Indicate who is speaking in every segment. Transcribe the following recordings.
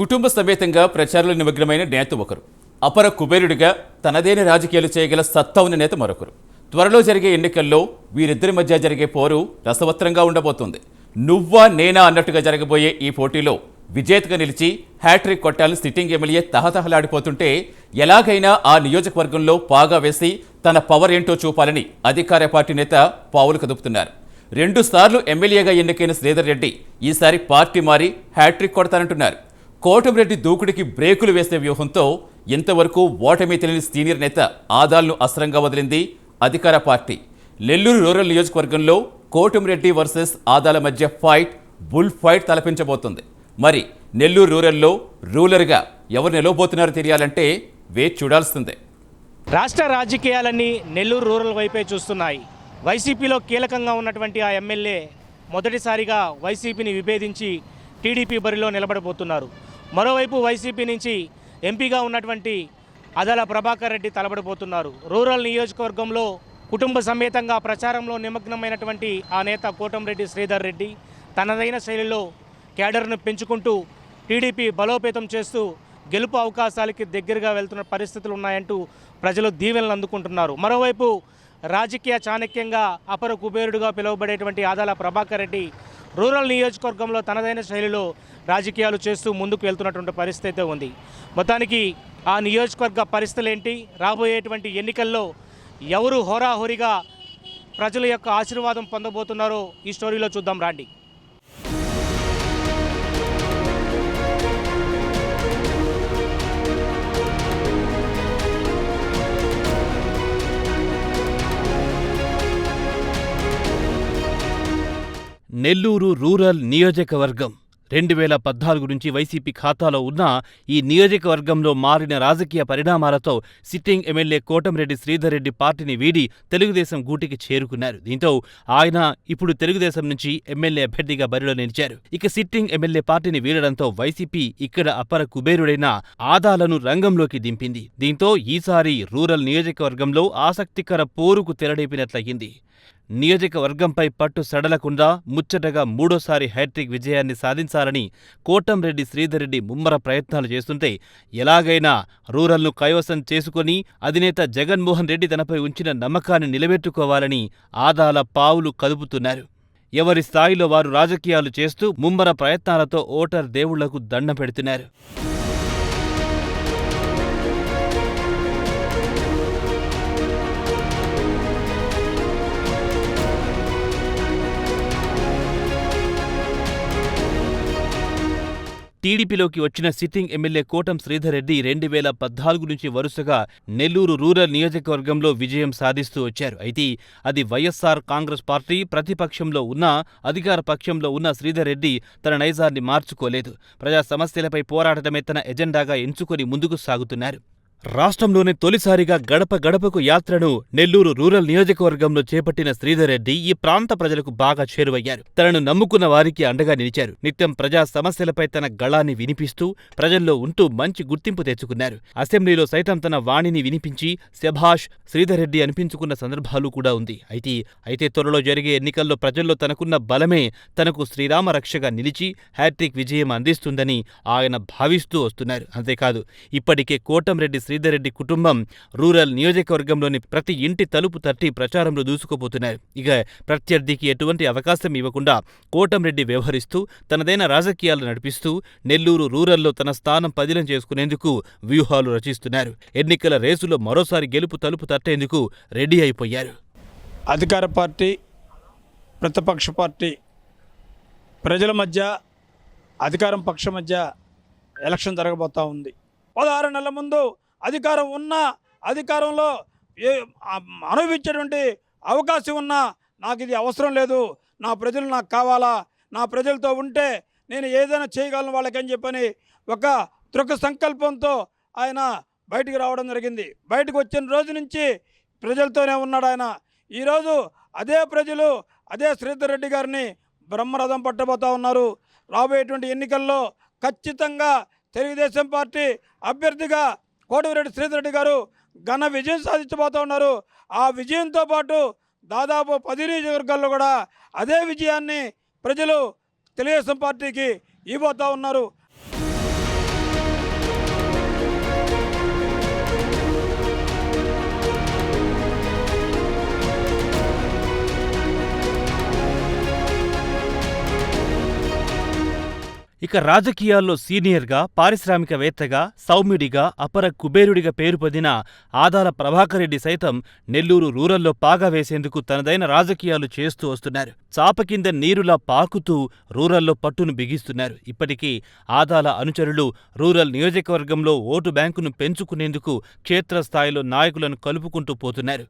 Speaker 1: కుటుంబ సమేతంగా ప్రచారంలో నిమగ్నమైన నేత ఒకరు, అపర కుబేరుడిగా తనదైన రాజకీయాలు చేయగల సత్తా ఉన్న నేత మరొకరు. త్వరలో జరిగే ఎన్నికల్లో వీరిద్దరి మధ్య జరిగే పోరు రసవత్రంగా ఉండబోతోంది. నువ్వా నేనా అన్నట్టుగా జరగబోయే ఈ పోటీలో విజేతగా నిలిచి హ్యాట్రిక్ కొట్టాలని సిట్టింగ్ ఎమ్మెల్యే తహతహలాడిపోతుంటే, ఎలాగైనా ఆ నియోజకవర్గంలో పాగా వేసి తన పవర్ ఏంటో చూపాలని అధికార పార్టీ నేత పావులు కదుపుతున్నారు. 2 సార్లు ఎమ్మెల్యేగా ఎన్నికైన శ్రీధర్ రెడ్డి ఈసారి పార్టీ మారి హ్యాట్రిక్ కొడతానంటున్నారు. కోటమిరెడ్డి దూకుడికి బ్రేకులు వేసే వ్యూహంతో ఇంతవరకు ఓటమి తెలియని సీనియర్ నేత ఆదాలను అస్త్రంగా వదిలింది అధికార పార్టీ. నెల్లూరు రూరల్ నియోజకవర్గంలో కోటమిరెడ్డి వర్సెస్ ఆదాల మధ్య ఫైట్, బుల్ ఫైట్ తలపించబోతుంది. మరి నెల్లూరు రూరల్లో రూలర్గా ఎవరు నిలవబోతున్నారో తెలియాలంటే వేచి చూడాల్సిందే.
Speaker 2: రాష్ట్ర రాజకీయాలన్నీ నెల్లూరు రూరల్ వైపే చూస్తున్నాయి. వైసీపీలో కీలకంగా ఉన్నటువంటి ఆ ఎమ్మెల్యే మొదటిసారిగా వైసీపీని విభేదించి టీడీపీ బరిలో నిలబడబోతున్నారు. మరోవైపు వైసీపీ నుంచి ఎంపీగా ఉన్నటువంటి ఆదాల ప్రభాకర్ రెడ్డి తలబడబోతున్నారు. రూరల్ నియోజకవర్గంలో కుటుంబ సమేతంగా ప్రచారంలో నిమగ్నమైనటువంటి ఆ నేత కోటమిరెడ్డి శ్రీధర్ రెడ్డి తనదైన శైలిలో క్యాడర్ను పెంచుకుంటూ టీడీపీ బలోపేతం చేస్తూ గెలుపు అవకాశాలకి దగ్గరగా వెళ్తున్న పరిస్థితులు ఉన్నాయంటూ ప్రజలు దీవెనలు అందుకుంటున్నారు. మరోవైపు రాజకీయ చాణక్యంగా అపర కుబేరుడుగా పిలువబడేటువంటి ఆదాల ప్రభాకర్ రెడ్డి రూరల్ నియోజకవర్గంలో తనదైన శైలిలో రాజకీయాలు చేస్తూ ముందుకు వెళ్తున్నటువంటి పరిస్థితి ఉంది. మొత్తానికి ఆ నియోజకవర్గ పరిస్థితులు ఏంటి, రాబోయేటువంటి ఎన్నికల్లో ఎవరు హోరాహోరీగా ప్రజల యొక్క ఆశీర్వాదం పొందబోతున్నారో ఈ స్టోరీలో చూద్దాం రాండి.
Speaker 3: నెల్లూరు రూరల్ నియోజకవర్గం 2014 నుంచి వైసీపీ ఖాతాలో ఉన్న ఈ నియోజకవర్గంలో మారిన రాజకీయ పరిణామాలతో సిట్టింగ్ ఎమ్మెల్యే కోటమిరెడ్డి శ్రీధర్ రెడ్డి పార్టీని వీడి తెలుగుదేశం గూటికి చేరుకున్నారు. దీంతో ఆయన ఇప్పుడు తెలుగుదేశం నుంచి ఎమ్మెల్యే అభ్యర్థిగా బరిలో నిలిచారు. ఇక సిట్టింగ్ ఎమ్మెల్యే పార్టీని వీడడంతో వైసీపీ ఇక్కడ అపర కుబేరుడైన ఆదాలను రంగంలోకి దింపింది. దీంతో ఈసారి రూరల్ నియోజకవర్గంలో ఆసక్తికర పోరుకు తెరలేపినట్లయింది. నియోజకవర్గంపై పట్టు సడలకుండా ముచ్చటగా 3వ హ్యాట్రిక్ విజయాన్ని సాధించాలని కోటమిరెడ్డి శ్రీధర్ రెడ్డి ముమ్మర ప్రయత్నాలు చేస్తుంటే, ఎలాగైనా రూరల్ను కైవసం చేసుకుని అధినేత జగన్మోహన్ రెడ్డి తనపై ఉంచిన నమ్మకాన్ని నిలబెట్టుకోవాలని ఆదాల పావులు కదుపుతున్నారు. ఎవరి స్థాయిలో వారు రాజకీయాలు చేస్తూ ముమ్మర ప్రయత్నాలతో ఓటర్ దేవుళ్లకు దండం పెడుతున్నారు. టీడీపీలోకి వచ్చిన సిట్టింగ్ ఎమ్మెల్యే కోటం శ్రీధర్ రెడ్డి 2014 నుంచి వరుసగా నెల్లూరు రూరల్ నియోజకవర్గంలో విజయం సాధిస్తూ వచ్చారు. అయితే అది వైఎస్ఆర్ కాంగ్రెస్ పార్టీ ప్రతిపక్షంలో ఉన్నా, అధికార పక్షంలో ఉన్న శ్రీధర్ రెడ్డి తన నైజాన్ని మార్చుకోలేదు. ప్రజా సమస్యలపై పోరాడటమే తన ఎజెండాగా ఎంచుకొని ముందుకు సాగుతున్నారు. రాష్ట్రంలోనే తొలిసారిగా గడప గడపకు యాత్రను నెల్లూరు రూరల్ నియోజకవర్గంలో చేపట్టిన శ్రీధర్ రెడ్డి ఈ ప్రాంత ప్రజలకు బాగా చేరువయ్యారు. తనను నమ్ముకున్న వారికి అండగా నిలిచారు. నిత్యం ప్రజా సమస్యలపై తన గళాన్ని వినిపిస్తూ ప్రజల్లో ఉంటూ మంచి గుర్తింపు తెచ్చుకున్నారు. అసెంబ్లీలో సైతం తన వాణిని వినిపించి శభాష్ శ్రీధర్ రెడ్డి అనిపించుకున్న సందర్భాలు కూడా ఉంది. అయితే త్వరలో జరిగే ఎన్నికల్లో ప్రజల్లో తనకున్న బలమే తనకు శ్రీరామ రక్షగా నిలిచి హ్యాట్రిక్ విజయం అందిస్తుందని ఆయన భావిస్తూ వస్తున్నారు. అంతేకాదు, ఇప్పటికే కోటమిరెడ్డి శ్రీధర్ రెడ్డి కుటుంబం రూరల్ నియోజకవర్గంలోని ప్రతి ఇంటి తలుపు తట్టి ప్రచారంలో దూసుకుపోతున్నారు. ఇక ప్రత్యర్థికి ఎటువంటి అవకాశం ఇవ్వకుండా కోటమిరెడ్డి వ్యవహరిస్తూ తనదైన రాజకీయాలు నడిపిస్తూ నెల్లూరు రూరల్లో తన స్థానం పదిలం చేసుకునేందుకు వ్యూహాలు రచిస్తున్నారు. ఎన్నికల రేసులో మరోసారి గెలుపు తలుపు తట్టేందుకు రెడీ అయిపోయారు.
Speaker 4: అధికార పార్టీ, ప్రతిపక్ష పార్టీ, ప్రజల మధ్య, అధికారం పక్షం మధ్య ఎలక్షన్ జరగబోతూ ఉంది. 16 నెలల ముందు అధికారం ఉన్నా, అధికారంలో అనుభవించేటువంటి అవకాశం ఉన్నా నాకు ఇది అవసరం లేదు, నా ప్రజలు నాకు కావాలా, నా ప్రజలతో ఉంటే నేను ఏదైనా చేయగలను వాళ్ళకని చెప్పని ఒక దృఢ సంకల్పంతో ఆయన బయటికి రావడం జరిగింది. బయటకు వచ్చిన రోజు నుంచి ప్రజలతోనే ఉన్నాడు ఆయన. ఈరోజు అదే ప్రజలు అదే శ్రీధర్ రెడ్డి గారిని బ్రహ్మరథం పట్టబోతూ ఉన్నారు. రాబోయేటువంటి ఎన్నికల్లో ఖచ్చితంగా తెలుగుదేశం పార్టీ అభ్యర్థిగా కోటమిరెడ్డి శ్రీధర్ రెడ్డి గారు ఘన విజయం సాధించబోతూ ఉన్నారు. ఆ విజయంతో పాటు దాదాపు 10 నియోజకవర్గాల్లో కూడా అదే విజయాన్ని ప్రజలు తెలుగుదేశం పార్టీకి ఇవ్వబోతూ ఉన్నారు.
Speaker 3: ఇక రాజకీయాల్లో సీనియర్గా, పారిశ్రామికవేత్తగా, సౌమ్యుడిగా, అపర కుబేరుడిగా పేరు పొందిన ఆదాల ప్రభాకర్ రెడ్డి సైతం నెల్లూరు రూరల్లో పాగా వేసేందుకు తనదైన రాజకీయాలు చేస్తూ వస్తున్నారు. చాప కింద నీరులా పాకుతూ రూరల్లో పట్టును బిగిస్తున్నారు. ఇప్పటికీ ఆదాల అనుచరులు రూరల్ నియోజకవర్గంలో ఓటు బ్యాంకును పెంచుకునేందుకు క్షేత్రస్థాయిలో నాయకులను కలుపుకుంటూ పోతున్నారు.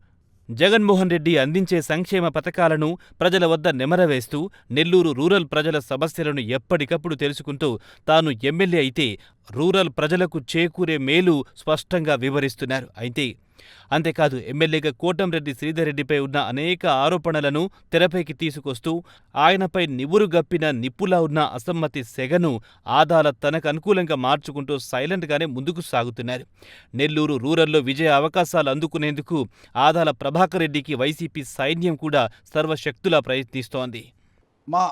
Speaker 3: జగన్మోహన్ రెడ్డి అందించే సంక్షేమ పథకాలను ప్రజల వద్ద నెమరవేస్తూ నెల్లూరు రూరల్ ప్రజల సమస్యలను ఎప్పటికప్పుడు తెలుసుకుంటూ తాను ఎమ్మెల్యే అయితే రూరల్ ప్రజలకు చేకూరే మేలు స్పష్టంగా వివరిస్తున్నారు. అయితే అంతేకాదు, ఎమ్మెల్యేగా కోటంరెడ్డి శ్రీధర్ రెడ్డిపై ఉన్న అనేక ఆరోపణలను తెరపైకి తీసుకొస్తూ ఆయనపై నివురుగప్పిన నిప్పులా ఉన్న అసమ్మతి సెగను ఆదాల తనకు అనుకూలంగా మార్చుకుంటూ సైలెంట్గానే ముందుకు సాగుతున్నారు. నెల్లూరు రూరల్లో విజయ అవకాశాలు అందుకునేందుకు ఆదాల ప్రభాకర్ రెడ్డికి వైసీపీ సైన్యం కూడా సర్వశక్తులా ప్రయత్నిస్తోంది.
Speaker 4: మా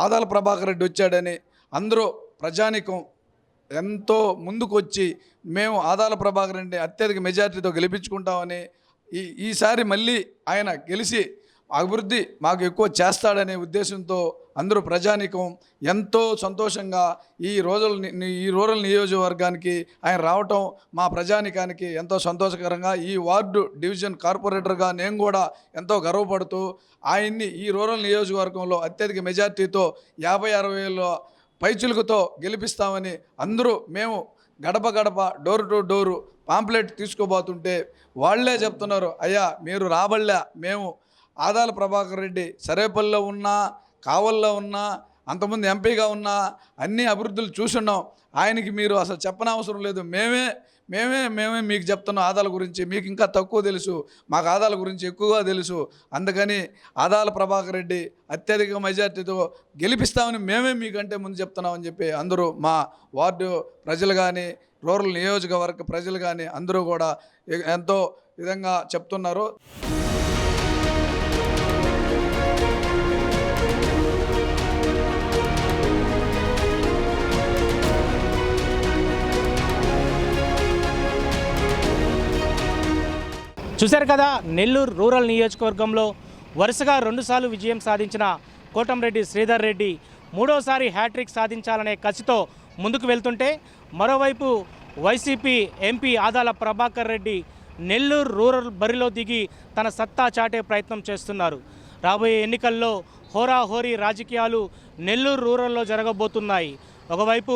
Speaker 4: ఆదాల ప్రభాకర్ రెడ్డి వచ్చాడని అందరూ ప్రజానికం ఎంతో ముందుకొచ్చి మేము ఆదాల ప్రభాకర్ రెడ్డి అత్యధిక మెజార్టీతో గెలిపించుకుంటామని ఈసారి మళ్ళీ ఆయన గెలిచి అభివృద్ధి మాకు ఎక్కువ చేస్తాడనే ఉద్దేశంతో అందరూ ప్రజానికం ఎంతో సంతోషంగా ఈ రూరల్ నియోజకవర్గానికి ఆయన రావటం మా ప్రజానికానికి ఎంతో సంతోషకరంగా, ఈ వార్డు డివిజన్ కార్పొరేటర్గా నేను కూడా ఎంతో గర్వపడుతూ ఆయన్ని ఈ రూరల్ నియోజకవర్గంలో అత్యధిక మెజార్టీతో 50-60 పైచులుకుతో గెలిపిస్తామని అందరూ మేము గడప గడప డోర్ టు డోరు పాంప్లెట్ తీసుకోబోతుంటే వాళ్లే చెప్తున్నారు, అయ్యా మీరు రాబడలే, మేము ఆదాల ప్రభాకర్ రెడ్డి సరేపల్లిలో ఉన్నా, కావల్లో ఉన్నా, అంతకుముందు ఎంపీగా ఉన్నా అన్ని అభివృద్ధులు చూసున్నాం, ఆయనకి మీరు అసలు చెప్పనవసరం లేదు, మేమే మీకు చెప్తున్నాం ఆదాల గురించి, మీకు ఇంకా తక్కువ తెలుసు, మాకు ఆదాల గురించి ఎక్కువగా తెలుసు, అందుకని ఆదాల ప్రభాకర్ రెడ్డి అత్యధిక మెజార్టీతో గెలిపిస్తామని మేమే మీకంటే ముందు చెప్తున్నామని చెప్పి అందరూ మా వార్డు ప్రజలు కానీ రూరల్ నియోజకవర్గ ప్రజలు కానీ అందరూ కూడా ఎంతో విధంగా చెప్తున్నారు.
Speaker 2: చూశారు కదా, నెల్లూరు రూరల్ నియోజకవర్గంలో వరుసగా 2 సార్లు విజయం సాధించిన కోటంరెడ్డి శ్రీధర్ రెడ్డి మూడోసారి హ్యాట్రిక్ సాధించాలనే కసితో ముందుకు వెళ్తుంటే, మరోవైపు YCP MP Adala Prabhakar Reddy Nellore rural బరిలో దిగి తన సత్తా చాటే ప్రయత్నం చేస్తున్నారు. రాబోయే ఎన్నికల్లో హోరాహోరీ రాజకీయాలు నెల్లూరు రూరల్లో జరగబోతున్నాయి. ఒకవైపు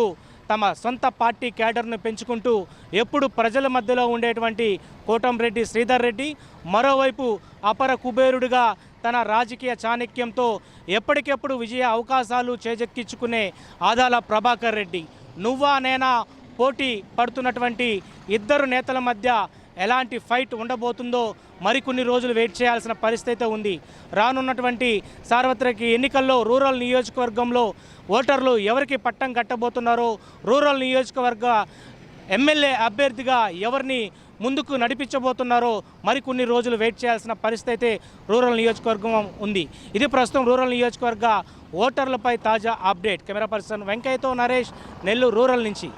Speaker 2: తమ సొంత పార్టీ క్యాడర్ను పెంచుకుంటూ ఎప్పుడు ప్రజల మధ్యలో ఉండేటువంటి కోటంరెడ్డి శ్రీధర్ రెడ్డి, మరోవైపు అపర కుబేరుడిగా తన రాజకీయ చాణక్యంతో ఎప్పటికెప్పుడు విజయ అవకాశాలు చేజెక్కించుకునే ఆదాల ప్రభాకర్ రెడ్డి, నువ్వా నేనా పోటీ పడుతున్నటువంటి ఇద్దరు నేతల మధ్య ఎలాంటి ఫైట్ ఉండబోతుందో మరికొన్ని రోజులు వెయిట్ చేయాల్సిన పరిస్థితి ఉంది. రానున్నటువంటి సార్వత్రిక ఎన్నికల్లో రూరల్ నియోజకవర్గంలో ఓటర్లు ఎవరికి పట్టం కట్టబోతున్నారో, రూరల్ నియోజకవర్గ ఎమ్మెల్యే అభ్యర్థిగా ఎవరిని ముందుకు నడిపించబోతున్నారో మరికొన్ని రోజులు వెయిట్ చేయాల్సిన పరిస్థితి రూరల్ నియోజకవర్గం ఉంది. ఇది ప్రస్తుతం రూరల్ నియోజకవర్గ ఓటర్లపై తాజా అప్డేట్. కెమెరా పర్సన్ వెంకయ్యతో నరేష్, నెల్లూరు రూరల్ నుంచి.